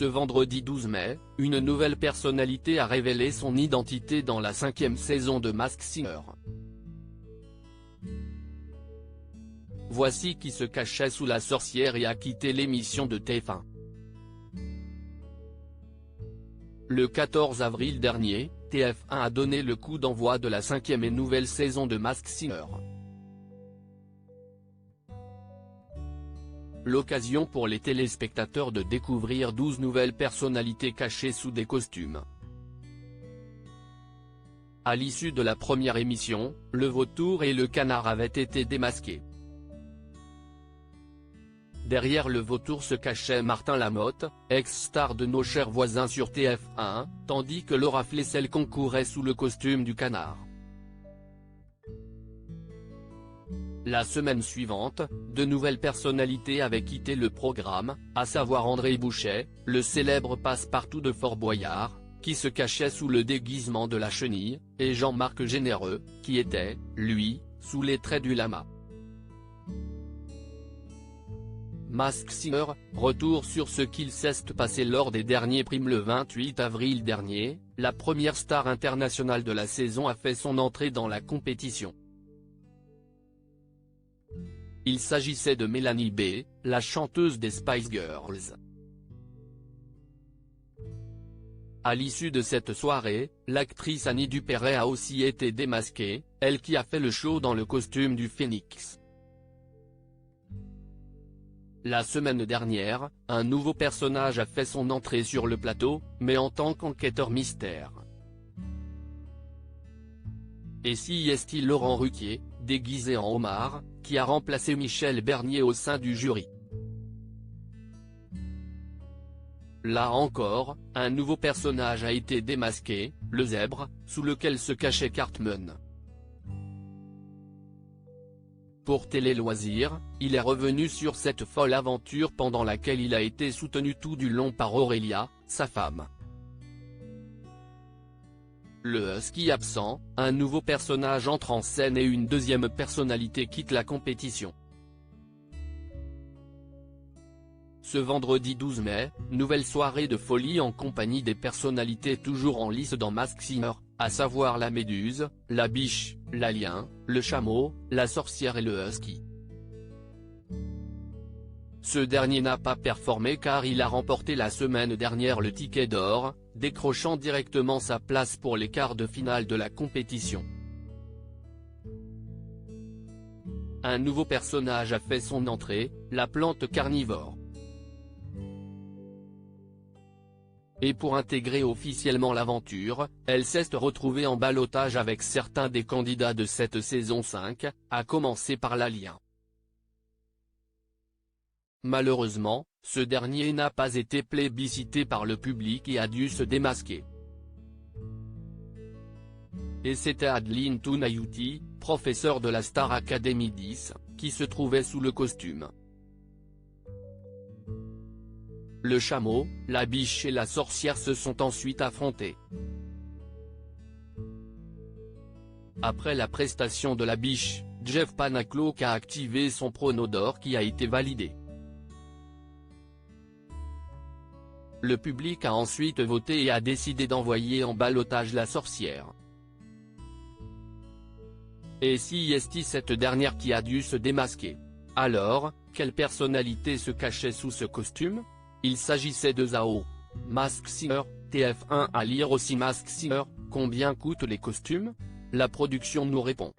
Ce vendredi 12 mai, une nouvelle personnalité a révélé son identité dans la 5e saison de Masked Singer. Voici qui se cachait sous la sorcière et a quitté l'émission de TF1. Le 14 avril dernier, TF1 a donné le coup d'envoi de la 5e et nouvelle saison de Masked Singer. L'occasion pour les téléspectateurs de découvrir 12 nouvelles personnalités cachées sous des costumes. À l'issue de la première émission, le vautour et le canard avaient été démasqués. Derrière le vautour se cachait Martin Lamotte, ex-star de Nos chers voisins sur TF1, tandis que Laura Flessel concourait sous le costume du canard. La semaine suivante, de nouvelles personnalités avaient quitté le programme, à savoir André Bouchet, le célèbre passe-partout de Fort Boyard, qui se cachait sous le déguisement de la chenille, et Jean-Marc Généreux, qui était, lui, sous les traits du lama. Masked Singer, retour sur ce qu'il s'est passé lors des derniers primes le 28 avril dernier, la première star internationale de la saison a fait son entrée dans la compétition. Il s'agissait de Mélanie B, la chanteuse des Spice Girls. À l'issue de cette soirée, l'actrice Annie Dupéret a aussi été démasquée, elle qui a fait le show dans le costume du Phénix. La semaine dernière, un nouveau personnage a fait son entrée sur le plateau, mais en tant qu'enquêteur mystère. Et si est-il Laurent Ruquier, déguisé en homard, qui a remplacé Michel Bernier au sein du jury. Là encore, un nouveau personnage a été démasqué, le zèbre, sous lequel se cachait Cartman. Pour Télé Loisirs, il est revenu sur cette folle aventure pendant laquelle il a été soutenu tout du long par Aurélia, sa femme. Le husky absent, un nouveau personnage entre en scène et une deuxième personnalité quitte la compétition. Ce vendredi 12 mai, nouvelle soirée de folie en compagnie des personnalités toujours en lice dans Masked Singer, à savoir la méduse, la biche, l'alien, le chameau, la sorcière et le husky. Ce dernier n'a pas performé car il a remporté la semaine dernière le ticket d'or, décrochant directement sa place pour les quarts de finale de la compétition. Un nouveau personnage a fait son entrée, la plante carnivore. Et pour intégrer officiellement l'aventure, elle s'est retrouvée en ballottage avec certains des candidats de cette saison 5, à commencer par l'alien. Malheureusement, ce dernier n'a pas été plébiscité par le public et a dû se démasquer. Et c'était Adeline Tounayouti, professeure de la Star Academy 10, qui se trouvait sous le costume. Le chameau, la biche et la sorcière se sont ensuite affrontés. Après la prestation de la biche, Jeff Panaclock a activé son prono d'or qui a été validé. Le public a ensuite voté et a décidé d'envoyer en ballottage la sorcière. Et si est cette dernière qui a dû se démasquer. Alors, quelle personnalité se cachait sous ce costume? Il s'agissait de Zao. Masked Singer, TF1 à lire aussi Masked Singer, combien coûtent les costumes? La production nous répond.